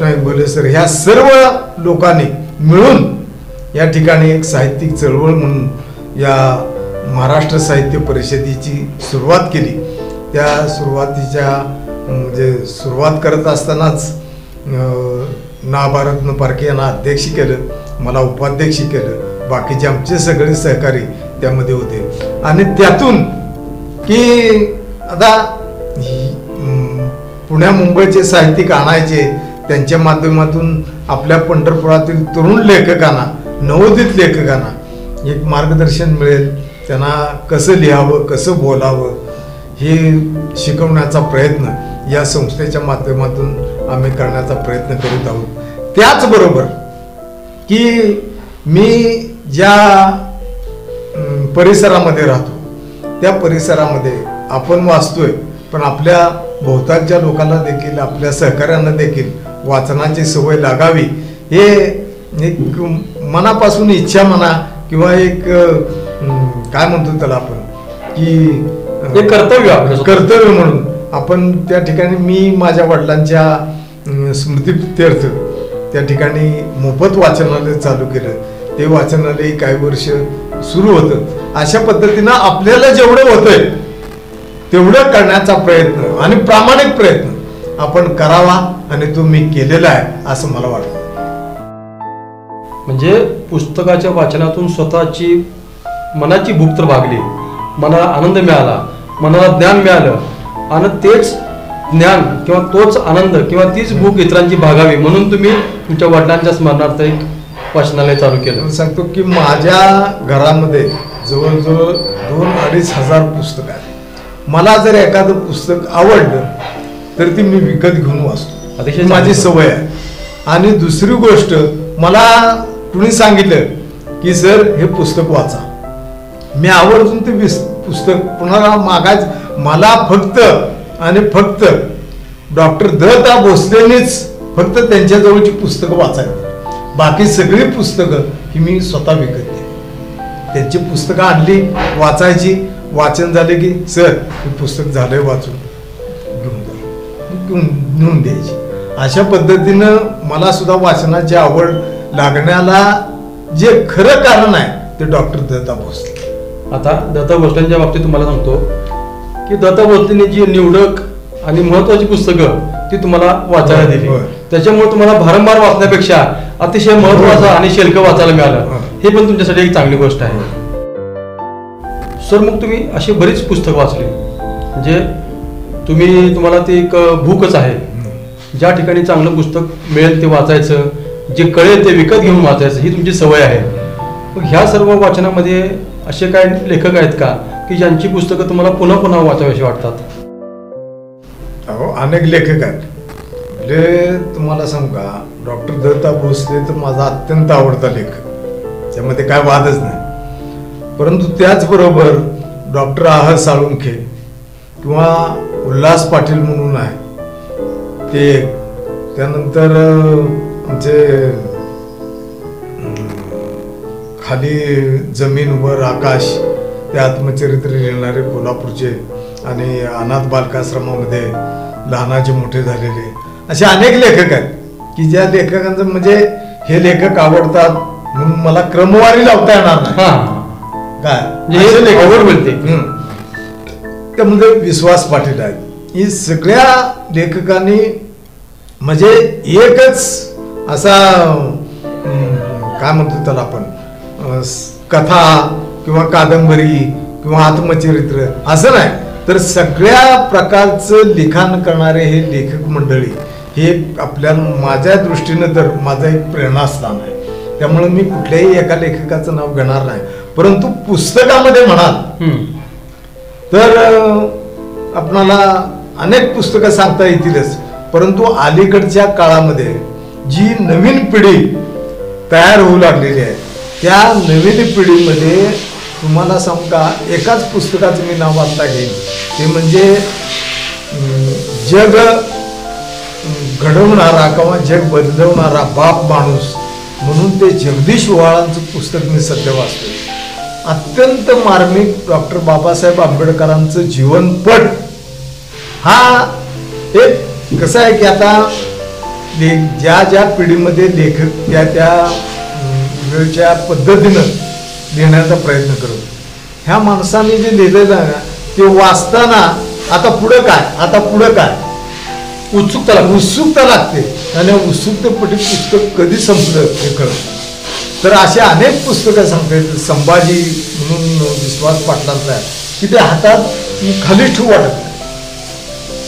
इंगोले सर, ह्या सर्व लोकांनी मिळून या ठिकाणी एक साहित्यिक चळवळ म्हणून या महाराष्ट्र साहित्य परिषदेची सुरुवात केली. त्या सुरुवातीच्या म्हणजे सुरुवात करत असतानाच नाभारत्न पारखे यांना अध्यक्ष केलं, मला उपाध्यक्ष केलं, बाकीचे आमचे सगळे सहकारी त्यामध्ये होते. आणि त्यातून की आता पुण्या मुंबईचे साहित्यिक आणायचे, त्यांच्या माध्यमातून आपल्या पंढरपुरातील तरुण लेखकांना, नवोदित लेखकांना एक मार्गदर्शन मिळेल, त्यांना कसं लिहावं, कसं बोलावं हे शिकवण्याचा प्रयत्न या संस्थेच्या माध्यमातून आम्ही करण्याचा प्रयत्न करीत आहोत. त्याचबरोबर की मी ज्या परिसरामध्ये राहतो त्या परिसरामध्ये आपण वाचतोय, पण आपल्या भोवतालच्या लोकांना देखील, आपल्या सहकाऱ्यांना देखील वाचनाची सवय लागावी, हे एक मनापासून इच्छा म्हणा किंवा एक काय म्हणतो त्याला आपण की कर्तव्य म्हणून आपण त्या ठिकाणी मी माझ्या वडिलांच्या स्मृतीप्रित्यर्थ त्या ठिकाणी मोफत वाचनालय चालू केलं. ते वाचनालय काही वर्ष सुरू होतं. अशा पद्धतीनं आपल्याला जेवढं होतंय तेवढं करण्याचा प्रयत्न आणि प्रामाणिक प्रयत्न आपण करावा आणि तो मी केलेला आहे असं मला वाटतं. म्हणजे पुस्तकाच्या वाचनातून स्वतःची मनाची भूक तर भागली, मनाला आनंद मिळाला, मनाला ज्ञान मिळालं आणि तेच ज्ञान किंवा तोच आनंद किंवा तीच भूक इतरांची भागावी म्हणून तुम्ही तुमच्या वडिलांच्या स्मरणार्थ एक वाचनालय चालू केलं. सांगतो की माझ्या घरामध्ये जवळजवळ 2-2.5 हजार पुस्तकं आहेत. मला जर एखादं पुस्तक आवडलं तर ती मी विकत घेऊन वाचतो, अतिशय माझी सवय आहे. आणि दुसरी गोष्ट, मला कुणी सांगितलं की सर हे पुस्तक वाचा, मी आवर्जून ते पुस्तक पुन्हा मागायचं. मला फक्त आणि फक्त डॉक्टर दत्ता भोसलेंनीच फक्त त्यांच्याजवळची पुस्तकं वाचायची, बाकी सगळी पुस्तकं ही मी स्वतः विकत घेते. त्यांची पुस्तकं आणली, वाचायची, वाचन झाले की सर हे पुस्तक झालंय वाचून, घेऊन द्यायची. अशा पद्धतीनं मला सुद्धा वाचनाची आवड लागण्याला जे खरं कारण आहे ते डॉक्टर दत्ता भोसले. आता दत्ता भोसलेंच्या बाबतीत तुम्हाला सांगतो की दत्ता भोसलेंनी जी निवडक आणि महत्वाची पुस्तकं ती तुम्हाला वाचायला दिली. होय. त्याच्यामुळे तुम्हाला भारंभार वाचण्यापेक्षा अतिशय महत्वाचं आणि शेलकं वाचायला मिळालं. हे पण तुमच्यासाठी एक चांगली गोष्ट आहे. सर मग तुम्ही अशी बरीच पुस्तकं वाचली, म्हणजे तुम्हाला ते एक भूकच आहे. ज्या ठिकाणी चांगलं पुस्तक मिळेल ते वाचायचं, जे कळेल ते विकत घेऊन वाचायचं, ही तुमची सवय आहे. मग ह्या सर्व वाचनामध्ये असे काय लेखक आहेत का की ज्यांची पुस्तकं तुम्हाला पुन्हा पुन्हा वाचावीशी वाटतात? अहो, अनेक लेखक आहेत. म्हणजे तुम्हाला सांगू का, डॉक्टर दत्ता भोसले तर माझा अत्यंत आवडता लेखक, त्यामध्ये काय वादच नाही. परंतु त्याचबरोबर डॉक्टर आह साळुंखे किंवा उल्हास पाटील म्हणून आहे ते, त्यानंतर आमचे खाली जमीन वर आकाश ते आत्मचरित्र लिहिणारे कोल्हापूरचे आणि अनाथ बालकाश्रमामध्ये लहानाचे मोठे झालेले असे अनेक लेखक आहेत की ज्या लेखकांचं म्हणजे हे लेखक आवडतात म्हणून मला क्रमवारी लावता येणार नाही. काय आवड मिळते. त्यामध्ये विश्वास पाटील आहेत. ही सगळ्या लेखकांनी म्हणजे एकच असा काय म्हणतो त्याला आपण कथा किंवा कादंबरी किंवा आत्मचरित्र असं नाही, तर सगळ्या प्रकारचं लिखाण करणारे हे लेखक मंडळी हे माझ्या दृष्टीनं तर माझं एक प्रेरणास्थान आहे. त्यामुळे मी कुठल्याही एका लेखकाचं नाव घेणार नाही. परंतु पुस्तकामध्ये म्हणाल तर आपणाला अनेक पुस्तकं सांगता येतीलच, परंतु अलीकडच्या काळामध्ये जी नवीन पिढी तयार होऊ लागलेली आहे त्या नवीन पिढीमध्ये तुम्हाला सांगू का, एकाच पुस्तकाचं मी नाव आता घेईन, ते म्हणजे जग घडवणारा किंवा जग बदलवणारा बाप माणूस म्हणून ते जगदीश ओवाळांचं पुस्तक मी सध्या वाचतोय. अत्यंत मार्मिक डॉक्टर बाबासाहेब आंबेडकरांचं जीवनपट. हा एक कसं आहे की आता ज्या पिढीमध्ये लेखक त्या वेळच्या पद्धतीनं लिहिण्याचा प्रयत्न करतो, ह्या माणसाने जे लिहिलेलं आहे ना ते वाचताना आता पुढं काय उत्सुकता लागते आणि उत्सुकतेपटी पुस्तक कधी संपलं हे कळतं. तर असे अनेक पुस्तकं सांगतात. संभाजी म्हणून विश्वास पाटलांचं आहे की ते हातात खाली ठेवू वाटत नाही.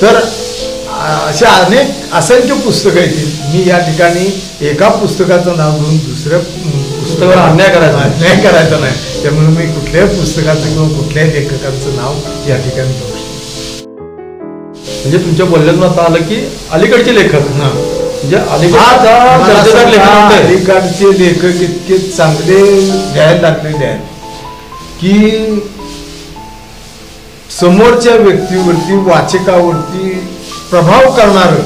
तर अशा अनेक असंख्य पुस्तकं येतील. मी या ठिकाणी एका पुस्तकाचं नाव घेऊन दुसऱ्या पुस्तकावर अन्याय करायचा नाही. त्यामुळे मी कुठल्याही पुस्तकाचं किंवा कुठल्याही लेखकांचं नाव या ठिकाणी घेऊ शकतो. म्हणजे तुमच्या बोलण्यातून आता आलं की अलीकडचे लेखक, म्हणजे अलीकडचे लेखक इतके चांगले लिहायला लागलेले आहेत की समोरच्या व्यक्तीवरती वाचकावरती प्रभाव करणारं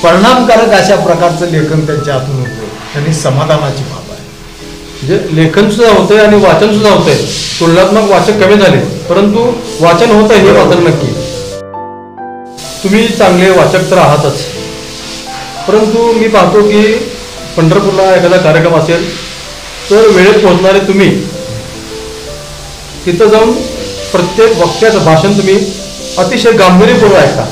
परिणामकारक अशा प्रकारचं लेखन त्यांच्या हातून होतं आणि समाधानाची बाब आहे. म्हणजे लेखन सुद्धा होतंय आणि वाचन सुद्धा होतंय. तुलनात्मक वाचक कमी झाले परंतु वाचन होत आहे हे मात्र नक्की. तुम्ही चांगले वाचक तर आहातच, परंतु मी पाहतो की पंढरपूरला एखादा कार्यक्रम असेल तर वेळेत पोहोचणारे तुम्ही तिथं जाऊन प्रत्येक वक्त्याचं भाषण तुम्ही अतिशय गांभीर्यपूर्वक ऐकता.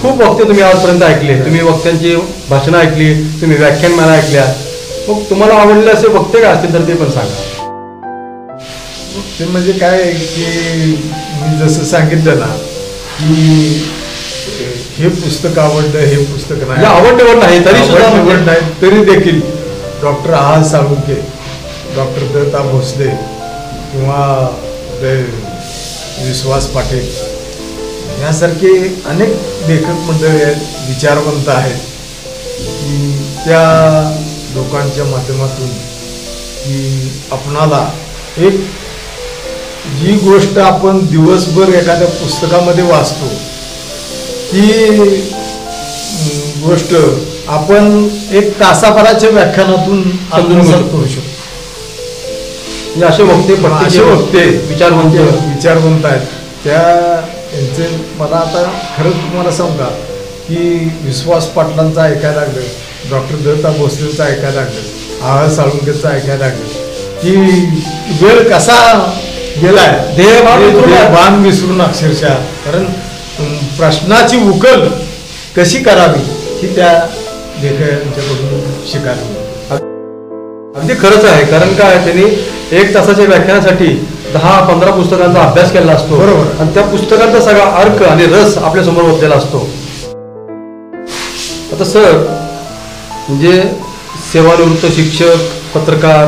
खूप वक्ते तुम्ही आजपर्यंत ऐकले, तुम्ही वक्त्यांची भाषणं ऐकली, तुम्ही व्याख्यानमाला ऐकल्या. मग तुम्हाला आवडले असे वक्ते काय असतील तर ते पण सांगा. ते म्हणजे काय की मी जसं सांगितलं ना की हे पुस्तक आवडलं, हे पुस्तक नाही आवड नाही तरी सुद्धा आवड नाही तरी देखील डॉक्टर आह साळुंखे, डॉक्टर दत्ता भोसले किंवा विश्वास पाटील यासारखे अनेक लेखक मंडळी आहेत, विचारवंत आहेत की त्या लोकांच्या माध्यमातून की आपणाला एक जी गोष्ट आपण दिवसभर एखाद्या पुस्तकामध्ये वाचतो ती गोष्ट आपण एक तासाभराच्या व्याख्यानातून आत्मसात करू शकतो. असे वक्ते विचारवंत आहेत त्या यांचे मला आता खरंच तुम्हाला सांगा की विश्वास पाटलांचं ऐकायला लागलं, डॉक्टर दत्ता भोसलेचं ऐकायला लागलं, आह साळुंखेचं ऐकायला लागलं की वेळ कसा गेलाय, देहभान विसरून अक्षरशः. कारण प्रश्नाची उकल कशी करावी ही त्या लेखकांच्याकडून शिकावी. अगदी खरंच आहे. कारण काय त्यांनी 1 तासाच्या व्याख्यानासाठी 10-15 पुस्तकांचा अभ्यास केला असतो. बरोबर. आणि त्या पुस्तकांचा सगळा अर्क आणि रस आपल्या समोर ओतलेला असतो. आता सर म्हणजे सेवानिवृत्त शिक्षक, पत्रकार,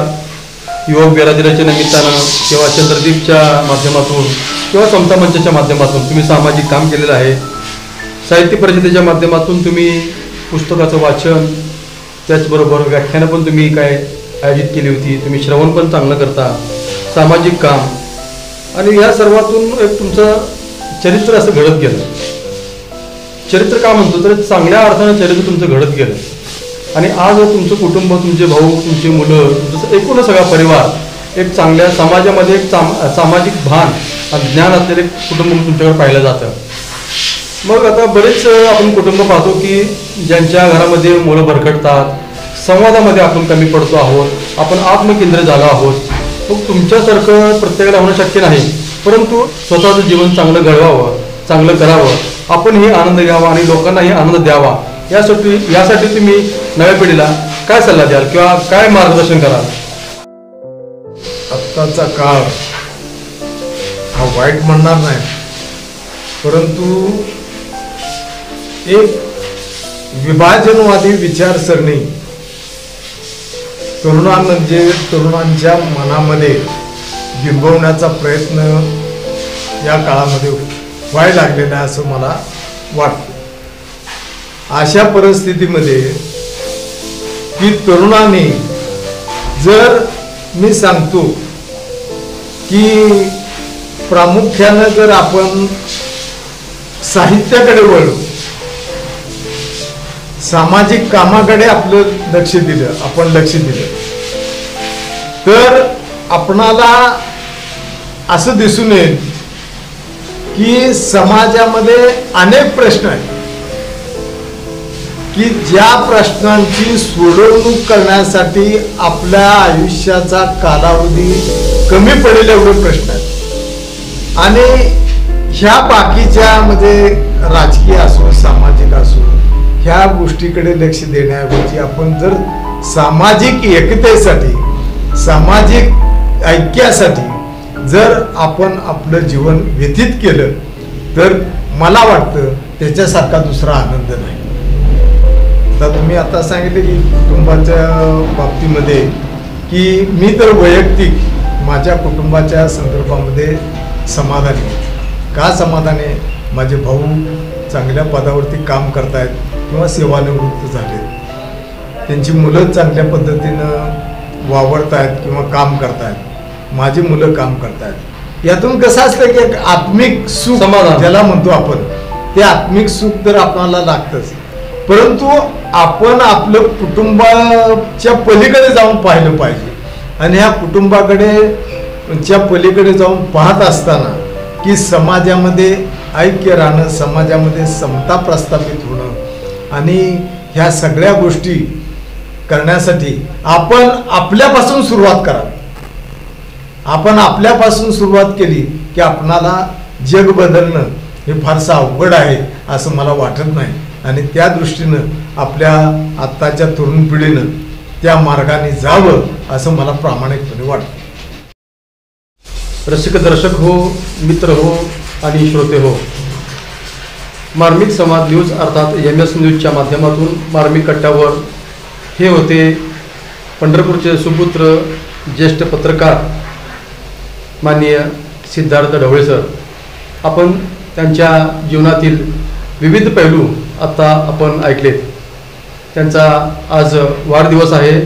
युवक बिरादरीच्या निमित्तानं किंवा चंद्रदीपच्या माध्यमातून किंवा समता मंचाच्या माध्यमातून तुम्ही सामाजिक काम केलेलं आहे. साहित्य परिषदेच्या माध्यमातून तुम्ही पुस्तकाचं वाचन, त्याचबरोबर व्याख्यानं पण तुम्ही काय आयोजित केली होती. तुम्ही श्रवण पण चांगलं करता, सामाजिक काम, आणि या सर्वातून एक तुमचं चरित्र असं घडत गेलं. चरित्र का म्हणतो तर चांगल्या अर्थानं चरित्र तुमचं घडत गेलं. आणि आज तुमचं कुटुंब, तुमचे भाऊ, तुमची मुलं, तुमचं एकूणच सगळा परिवार एक चांगल्या समाजामध्ये एक सामाजिक भान आणि ज्ञान असलेले कुटुंब म्हणून तुमच्याकडे पाहिलं जातं. मग आता बरेच आपण कुटुंब पाहतो की ज्यांच्या घरामध्ये मुलं भरकटतात, संवादामध्ये आपण कमी पडतो आहोत, आपण आत्मकेंद्रित झालो आहोत. मग तुमच्यासारखं प्रत्येकाला होणं शक्य नाही, परंतु स्वतःचं जीवन चांगलं घडवावं, चांगलं करावं, आपणही आनंद घ्यावा आणि लोकांनाही आनंद द्यावा, यासाठी तुम्ही नव्या पिढीला काय सल्ला द्याल किंवा काय मार्गदर्शन कराल? आत्ताचा काळ हा वाईट म्हणणार नाही, परंतु एक विभाजनवादी विचारसरणी तरुणांच्या मनामध्ये बिंबवण्याचा प्रयत्न या काळामध्ये व्हायला लागलेला आहे असं मला वाटतं. अशा परिस्थितीमध्ये की तरुणांनी, जर मी सांगतो की प्रामुख्यानं जर आपण साहित्याकडे वळलो, सामाजिक कामाकडे आपलं लक्ष दिलं तर आपणाला असं दिसून येईल की समाजामध्ये अनेक प्रश्न आहेत की ज्या प्रश्नांची सोडवणूक करण्यासाठी आपल्या आयुष्याचा कालावधी कमी पडेल एवढे प्रश्न आहेत. आणि ह्या बाकीच्या म्हणजे राजकीय असो, सामाजिक असो, ह्या गोष्टीकडे लक्ष देण्याऐवजी आपण जर सामाजिक एकतेसाठी, सामाजिक ऐक्यासाठी जर आपण आपलं जीवन व्यतीत केलं तर मला वाटतं त्याच्यासारखा दुसरा आनंद नाही. आता तुम्ही आता सांगितले की कुटुंबाच्या बाबतीमध्ये की मी तर वैयक्तिक माझ्या कुटुंबाच्या संदर्भामध्ये समाधानी आहे. का समाधानी आहे? माझे भाऊ चांगल्या पदावरती काम करतायत किंवा सेवानिवृत्त झालेत, त्यांची मुलं चांगल्या पद्धतीनं वावरतायत किंवा काम करतायत, माझी मुलं काम करतायत. यातून कसं असतं की एक आत्मिक सुख, समाधान ज्याला म्हणतो आपण, ते आत्मिक सुख तर आपल्याला लागतंच, परंतु आपण आपलं कुटुंबाच्या पलीकडे जाऊन पाहिलं पाहिजे. आणि ह्या कुटुंबाकडे पलीकडे जाऊन पाहत असताना की समाजामध्ये ऐक्य राहणं, समाजामध्ये समता प्रस्थापित होणं, आणि ह्या सगळ्या गोष्टी करण्यासाठी आपण आपल्यापासून सुरुवात करा. आपण आपल्यापासून सुरुवात केली की आपणाला जग बदलणं हे फारसं अवघड आहे असं मला वाटत नाही. आणि त्या दृष्टीनं आपल्या आत्ताच्या तरुण पिढीनं त्या मार्गाने जावं असं मला प्रामाणिकपणे वाटतं. रसिक दर्शक हो, मित्र हो आणि श्रोते हो, मार्मिक संवाद न्यूज अर्थात MS न्यूजच्या माध्यमातून मार्मिक कट्ट्यावर हे होते पंढरपूरचे सुपुत्र, ज्येष्ठ पत्रकार माननीय सिद्धार्थ ढवळे सर. आपण त्यांच्या जीवनातील विविध पैलू आता आपण ऐकलेत. त्यांचा आज वाढदिवस आहे.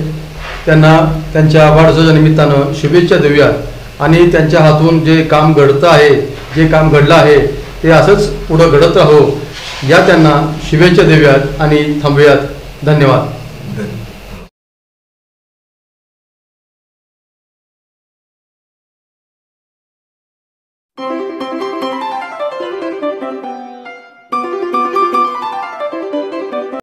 त्यांना त्यांच्या वाढदिवसाच्या निमित्तानं शुभेच्छा देऊया आणि त्यांच्या हातून जे काम घडतं आहे, जे काम घडलं आहे ते असंच पुढं घडत राहो या त्यांना शुभेच्छा देऊयात आणि थांबूयात. धन्यवाद. Thank you.